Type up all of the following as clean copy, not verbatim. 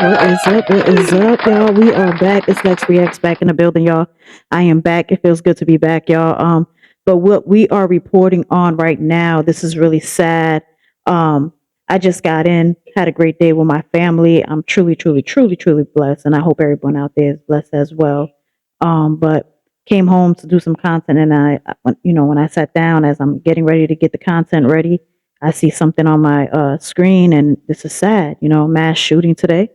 What is up? What is up, y'all? We are back. It's Lex Reacts back in the building, y'all. I am back. It feels good to be back, y'all. But what we are reporting on right now, this is really sad. I just got in, had a great day with my family. I'm truly, truly, truly, truly blessed, and I hope everyone out there is blessed as well. But came home to do some content, and when I sat down as I'm getting ready to get the content ready, I see something on my screen, and this is sad. Mass shooting today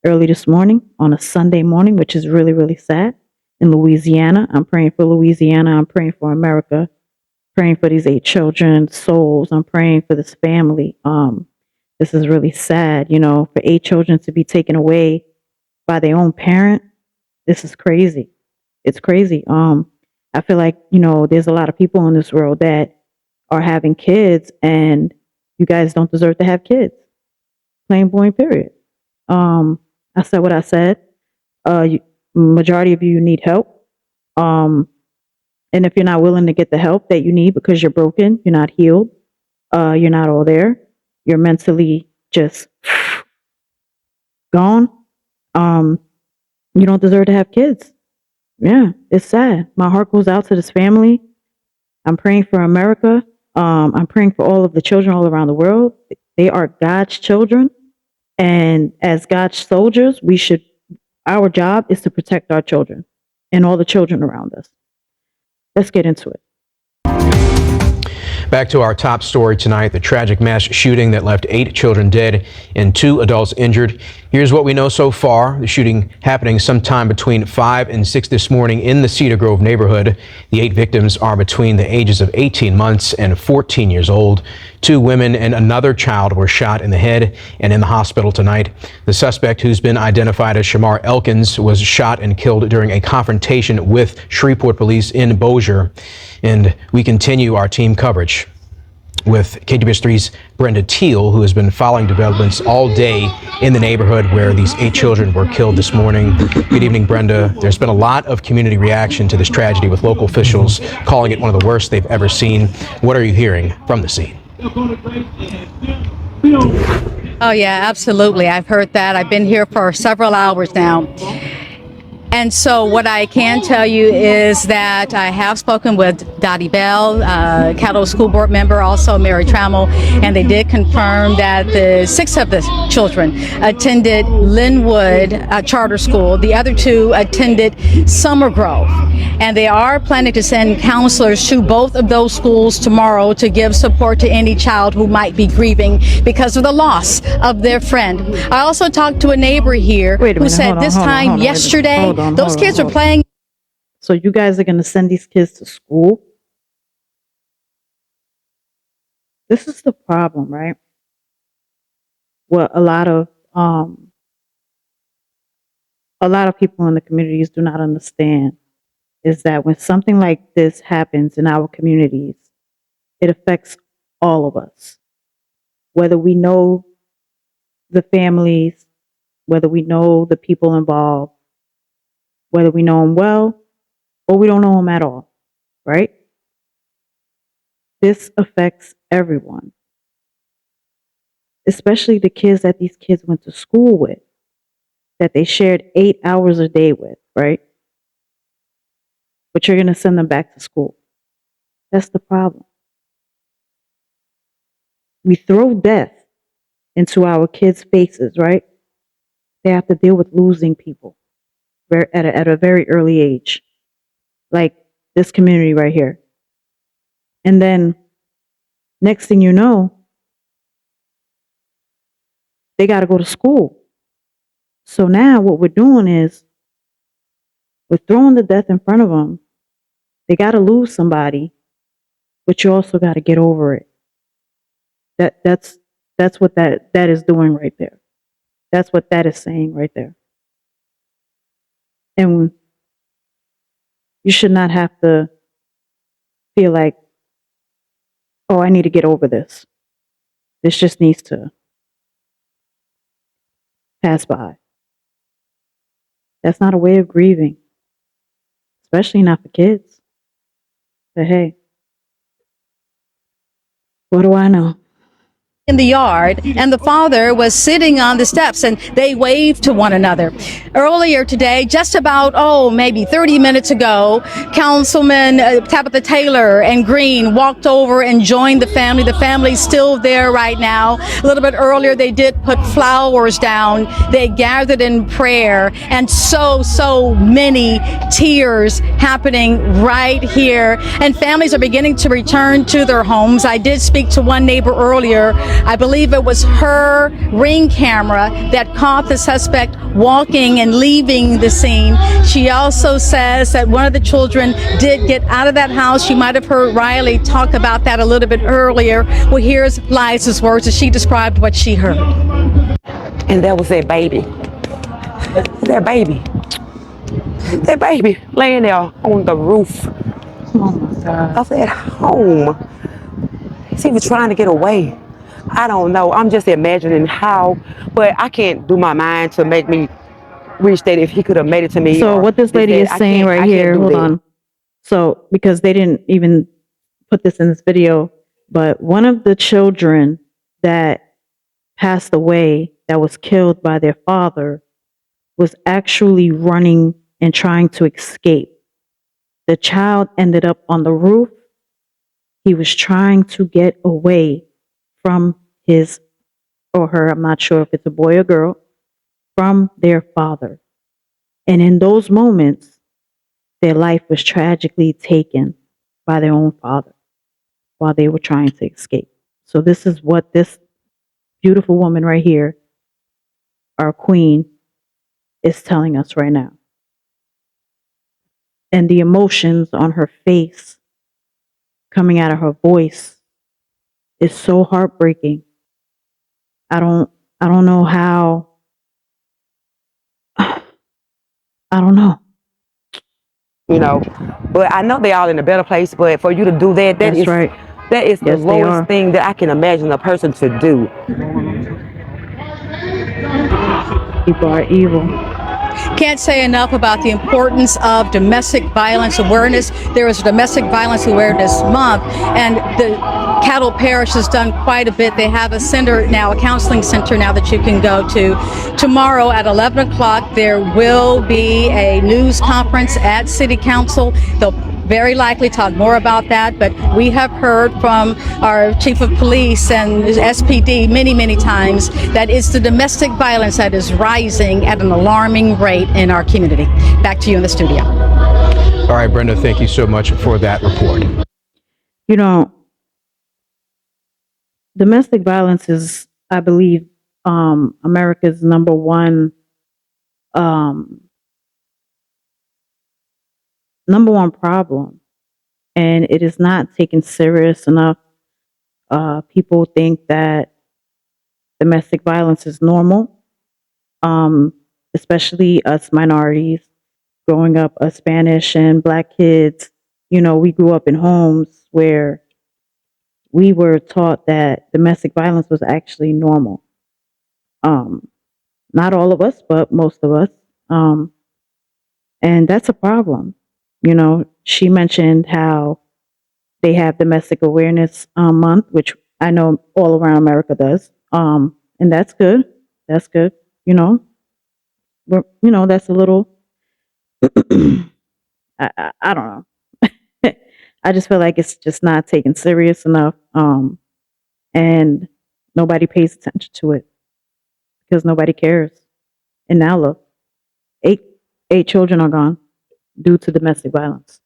early this morning on a Sunday morning, which is really, really sad in Louisiana. I'm praying for Louisiana. I'm praying for America, praying for these 8 children's souls. I'm praying for this family. This is really sad, for 8 children to be taken away by their own parent. This is crazy. It's crazy. I feel like, there's a lot of people in this world that are having kids, and you guys don't deserve to have kids. Plain point, period. I said what I said. Majority of you need help. And if you're not willing to get the help that you need because you're broken, you're not healed, you're not all there, you're mentally just gone, you don't deserve to have kids. Yeah, it's sad. My heart goes out to this family. I'm praying for America. I'm praying for all of the children all around the world. They are God's children. And as God's soldiers, our job is to protect our children and all the children around us. Let's get into it. Back to our top story tonight, the tragic mass shooting that left 8 children dead and 2 adults injured. Here's what we know so far. The shooting happening sometime between 5 and 6 this morning in the Cedar Grove neighborhood. The 8 victims are between the ages of 18 months and 14 years old. 2 women and another child were shot in the head and in the hospital tonight. The suspect, who's been identified as Shamar Elkins, was shot and killed during a confrontation with Shreveport police in Bossier. And we continue our team coverage with KTBS 3's Brenda Teal, who has been following developments all day in the neighborhood where these 8 children were killed this morning. Good evening, Brenda. There's been a lot of community reaction to this tragedy, with local officials calling it one of the worst they've ever seen. What are you hearing from the scene? Oh, yeah, absolutely. I've heard that. I've been here for several hours now. And so what I can tell you is that I have spoken with Dottie Bell, Caddo School Board member, also Mary Trammell, and they did confirm that the 6 of the children attended Linwood Charter School. The other 2 attended Summer Grove. And they are planning to send counselors to both of those schools tomorrow to give support to any child who might be grieving because of the loss of their friend. I also talked to a neighbor here who said this time yesterday, those kids are playing. So you guys are going to send these kids to school? This is the problem, right? What a lot of people in the communities do not understand is that when something like this happens in our communities, it affects all of us. Whether we know the families, whether we know the people involved, whether we know them well or we don't know them at all, right? This affects everyone, especially the kids that these kids went to school with, that they shared 8 hours a day with, right? But you're going to send them back to school. That's the problem. We throw death into our kids' faces, right? They have to deal with losing people at a very early age, like this community right here. And then next thing you know, they got to go to school. So now what we're doing is we're throwing the death in front of them. They got to lose somebody, but you also got to get over it. That's what that is doing right there. That's what that is saying right there. And you should not have to feel like, oh, I need to get over this. This just needs to pass by. That's not a way of grieving, especially not for kids. But hey, what do I know? in the yard, and the father was sitting on the steps, and they waved to one another. Earlier today, just about maybe 30 minutes ago, Councilman Tabitha Taylor and Green walked over and joined the family. The family's still there right now. A little bit earlier, they did put flowers down. They gathered in prayer, and so many tears happening right here. And families are beginning to return to their homes. I did speak to one neighbor earlier. I believe it was her Ring camera that caught the suspect walking and leaving the scene. She also says that one of the children did get out of that house. You might have heard Riley talk about that a little bit earlier. Well, here's Liza's words as she described what she heard. And that was their baby. That baby laying there on the roof. Oh my God. I said, home. He was trying to get away. I don't know. I'm just imagining how, but I can't do my mind to make me restate if he could have made it to me. So what this lady is saying right here, hold on. So, because they didn't even put this in this video, but one of the children that passed away, that was killed by their father, was actually running and trying to escape. The child ended up on the roof. He was trying to get away from his or her, I'm not sure if it's a boy or girl, from their father. And in those moments, their life was tragically taken by their own father while they were trying to escape. So this is what this beautiful woman right here, our queen, is telling us right now. And the emotions on her face, coming out of her voice, is so heartbreaking. I don't know how. I don't know. You know, but I know they're all in a better place. But for you to do that, that is right. That is the lowest thing that I can imagine a person to do. People are evil. Can't say enough about the importance of domestic violence awareness. There is a Domestic Violence Awareness Month, and the Cattle Parish has done quite a bit. They have a center now, a counseling center now that you can go to. Tomorrow at 11 o'clock, there will be a news conference at City Council. They'll very likely talk more about that, but we have heard from our Chief of Police and SPD many times that it's the domestic violence that is rising at an alarming rate in our community. Back to you in the studio. All right, Brenda, thank you so much for that report. You know, domestic violence is, I believe, America's number one problem, and it is not taken serious enough. People think that domestic violence is normal, especially us minorities growing up, us Spanish and Black kids. You know, we grew up in homes where we were taught that domestic violence was actually normal. Not all of us, but most of us. And that's a problem. You know, she mentioned how they have Domestic Awareness Month, which I know all around America does. And that's good. That's good. You know, that's a little, I don't know. I just feel like it's just not taken serious enough. And nobody pays attention to it because nobody cares. And now look, eight children are gone due to domestic violence.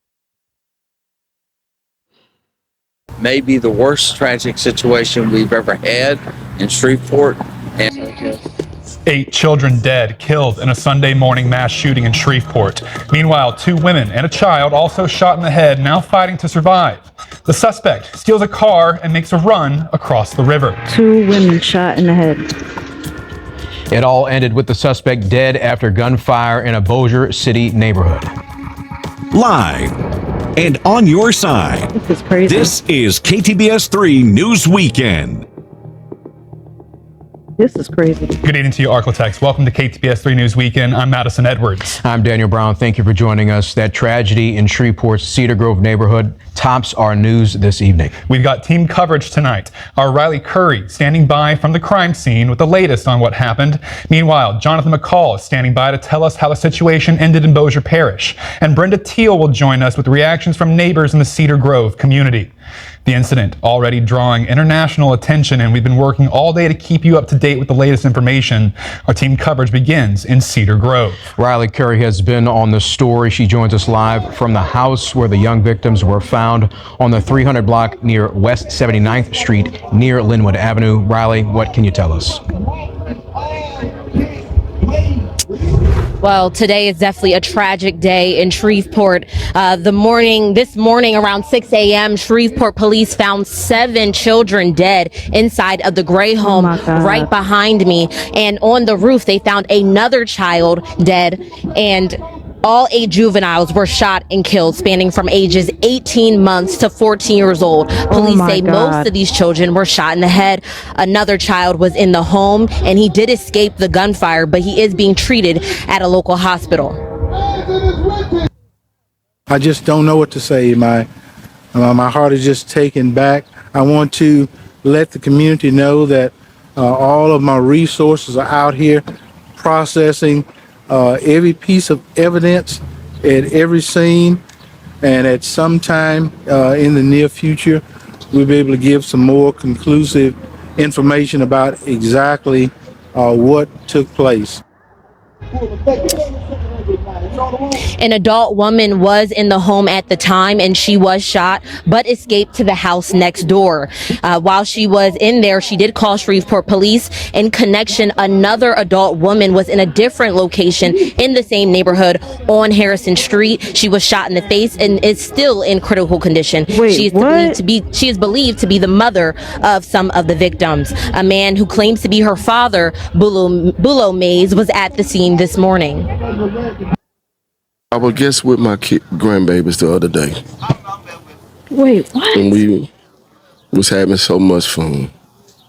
Maybe the worst tragic situation we've ever had in Shreveport. 8 children dead, killed in a Sunday morning mass shooting in Shreveport. Meanwhile, 2 women and a child also shot in the head, now fighting to survive. The suspect steals a car and makes a run across the river. 2 women shot in the head. It all ended with the suspect dead after gunfire in a Bossier City neighborhood. Live and on your side. This is crazy. This is KTBS 3 News Weekend. This is crazy. Good evening to you, Arklatex. Welcome to KTBS 3 News Weekend. I'm Madison Edwards. I'm Daniel Brown. Thank you for joining us. That tragedy in Shreveport's Cedar Grove neighborhood tops our news this evening. We've got team coverage tonight. Our Riley Curry standing by from the crime scene with the latest on what happened. Meanwhile, Jonathan McCall is standing by to tell us how the situation ended in Bossier Parish. And Brenda Teal will join us with reactions from neighbors in the Cedar Grove community. The incident already drawing international attention, and we've been working all day to keep you up to date with the latest information. Our team coverage begins in Cedar Grove. Riley Curry has been on the story. She joins us live from the house where the young victims were found on the 300 block near West 79th Street near Linwood Avenue. Riley, what can you tell us? Well, today is definitely a tragic day in Shreveport. This morning around 6 a.m., Shreveport police found 7 children dead inside of the gray home right behind me. And on the roof, they found another child dead, and all 8 juveniles were shot and killed, spanning from ages 18 months to 14 years old. Police say most of these children were shot in the head. Another child was in the home, and he did escape the gunfire, but he is being treated at a local hospital. I just don't know what to say. My heart is just taken back. I want to let the community know that all of my resources are out here processing every piece of evidence at every scene, and at some time in the near future we'll be able to give some more conclusive information about exactly what took place. An adult woman was in the home at the time, and she was shot but escaped to the house next door. While she was in there, she did call Shreveport police. In connection, another adult woman was in a different location in the same neighborhood on Harrison Street. She was shot in the face and is still in critical condition. She is believed to be the mother of some of the victims. A man who claims to be her father, Bulo Mays, was at the scene this morning. I was just with my grandbabies the other day. Wait, what? And we was having so much fun.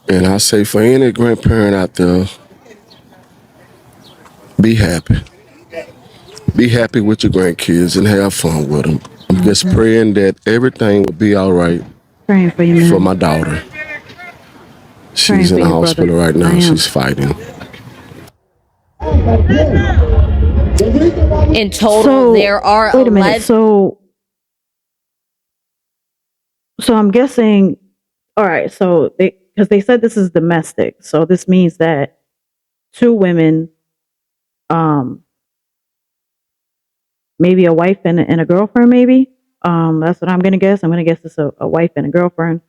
And I say for any grandparent out there, be happy. Be happy with your grandkids and have fun with them. I'm just praying that everything will be all right. Praying for you, man. For my daughter. She's in the hospital right now. She's fighting. In total, there are 11. Wait a minute. So I'm guessing. All right. So because they said this is domestic, so this means that 2 women, maybe a wife and a girlfriend, maybe. That's what I'm gonna guess. I'm gonna guess it's a wife and a girlfriend.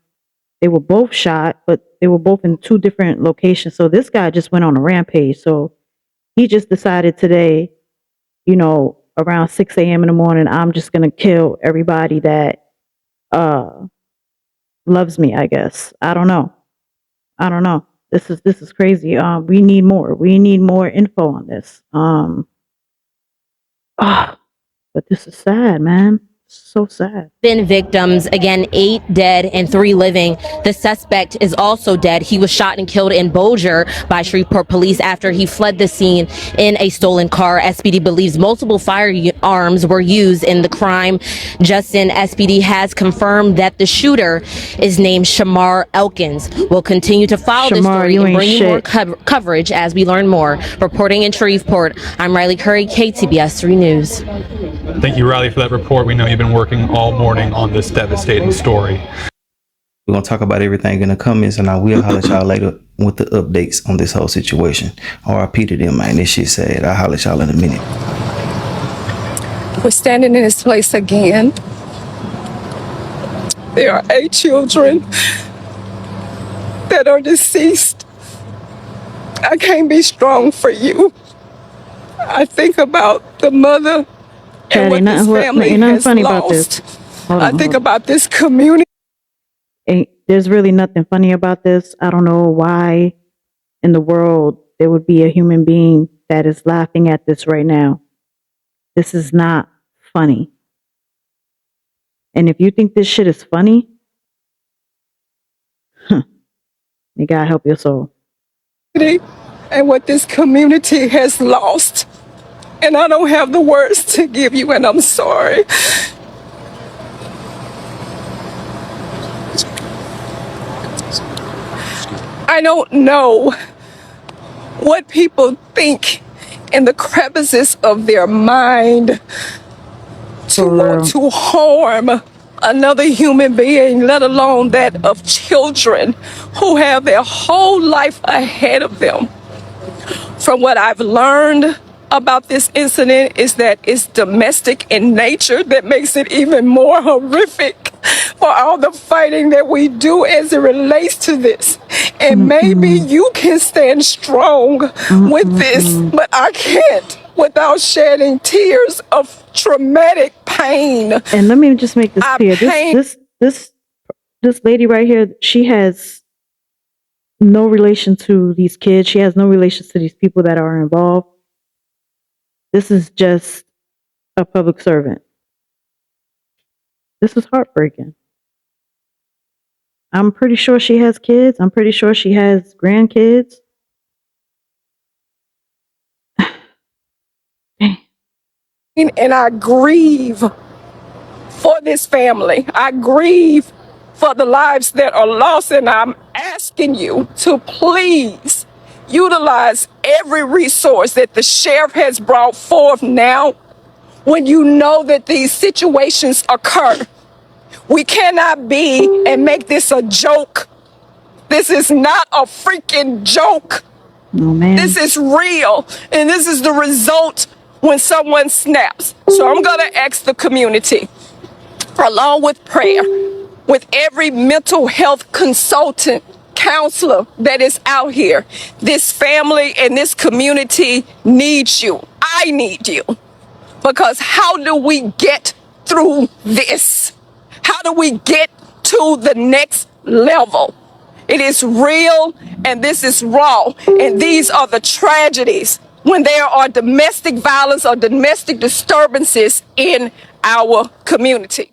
They were both shot, but they were both in 2 different locations. So this guy just went on a rampage. So he just decided today, around 6 a.m. in the morning, I'm just going to kill everybody that loves me, I guess. I don't know. This is crazy. We need more. We need more info on this. But this is sad, man. So sad. Been victims, again, 8 dead and 3 living. The suspect is also dead. He was shot and killed in Bossier by Shreveport police after he fled the scene in a stolen car. SPD believes multiple firearms were used in the crime. Justin, SPD has confirmed that the shooter is named Shamar Elkins. We'll continue to follow this story and bring you more coverage as we learn more. Reporting in Shreveport, I'm Riley Curry, KTBS 3 News. Thank you, Riley, for that report. We know you've been working all morning on this devastating story. We're going to talk about everything in the comments, and I will holler at y'all later with the updates on this whole situation. RIP to them, man. This shit sad. I'll holler at y'all in a minute. We're standing in this place again. There are 8 children that are deceased. I can't be strong for you. I think about the mother and what this family has lost. I think about this community. There's really nothing funny about this. I don't know why in the world there would be a human being that is laughing at this right now. This is not funny. And if you think this shit is funny, may God help your soul. and what this community has lost. And I don't have the words to give you, and I'm sorry. I don't know what people think in the crevices of their mind to want to harm another human being, let alone that of children who have their whole life ahead of them. From what I've learned about this incident is that it's domestic in nature that makes it even more horrific for all the fighting that we do as it relates to this. And maybe you can stand strong with this, but I can't without shedding tears of traumatic pain. And let me just make this clear. This lady right here, she has no relation to these kids. She has no relation to these people that are involved. This is just a public servant. This is heartbreaking. I'm pretty sure she has kids. I'm pretty sure she has grandkids. And I grieve for this family. I grieve for the lives that are lost, and I'm asking you to please utilize every resource that the sheriff has brought forth now when you know that these situations occur. We cannot be and make this a joke. This is not a freaking joke. Oh, man. This is real, and this is the result when someone snaps. So I'm gonna ask the community, along with prayer, with every mental health consultant, counselor that is out here, this family and this community needs you. I need you. Because how do we get through this? How do we get to the next level? It is real and this is raw. And these are the tragedies when there are domestic violence or domestic disturbances in our community.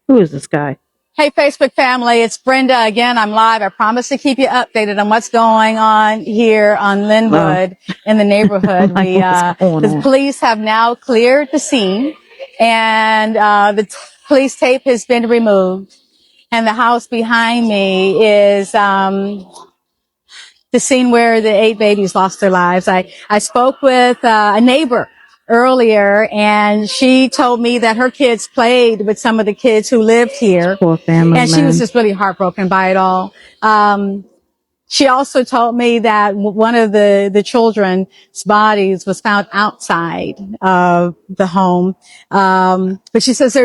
Who is this guy? Hey, Facebook family, it's Brenda again. I'm live. I promise to keep you updated on what's going on here on Linwood in the neighborhood. The police have now cleared the scene, and the police tape has been removed. And the house behind me is the scene where the 8 babies lost their lives. I spoke with a neighbor earlier, and she told me that her kids played with some of the kids who lived here. Poor family, and she was just really heartbroken by it all. She also told me that one of the children's bodies was found outside of the home. But she says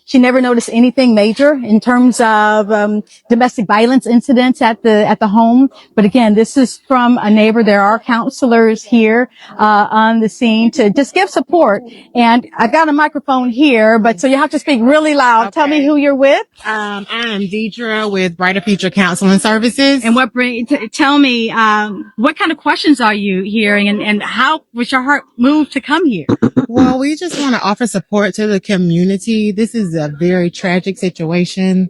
she never noticed anything major in terms of domestic violence incidents at the home. But again, this is from a neighbor. There are counselors here on the scene to just give support. And I've got a microphone here, but so you have to speak really loud. Okay. Tell me who you're with. I am Deidre with Brighter Future Counseling Services. And tell me, what kind of questions are you hearing, and how was your heart moved to come here? Well, we just want to offer support to the community. This is a very tragic situation.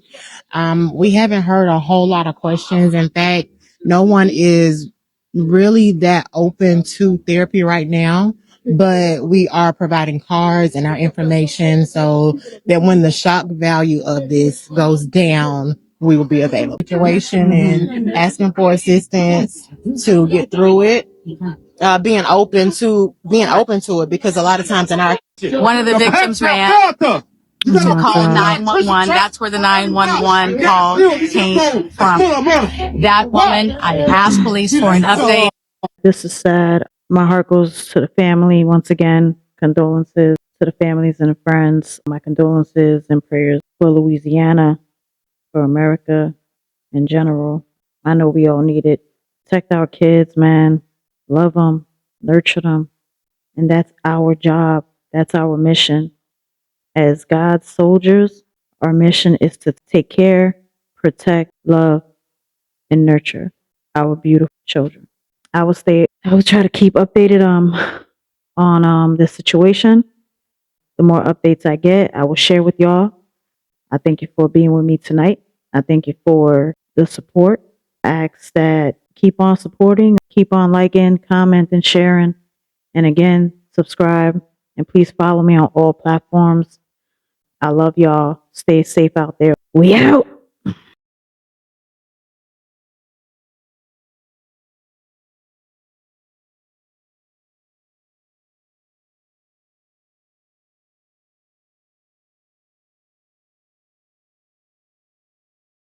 We haven't heard a whole lot of questions. In fact, no one is really that open to therapy right now, but we are providing cards and our information so that when the shock value of this goes down, we will be available. Situation and asking for assistance to get through it. Being open to it, because a lot of times in our one of the victims ran to call 911. That's where the 911 call came from. That woman, I asked police for an update. This is sad. My heart goes to the family once again. Condolences to the families and the friends. My condolences and prayers for Louisiana, for America in general. I know we all need it. Protect our kids, man. Love them, nurture them. And that's our job. That's our mission. As God's soldiers, our mission is to take care, protect, love, and nurture our beautiful children. I will try to keep updated on this situation. The more updates I get, I will share with y'all. I thank you for being with me tonight. I thank you for the support. I ask that keep on supporting, keep on liking, commenting, sharing, and again, subscribe. And please follow me on all platforms. I love y'all. Stay safe out there. We out.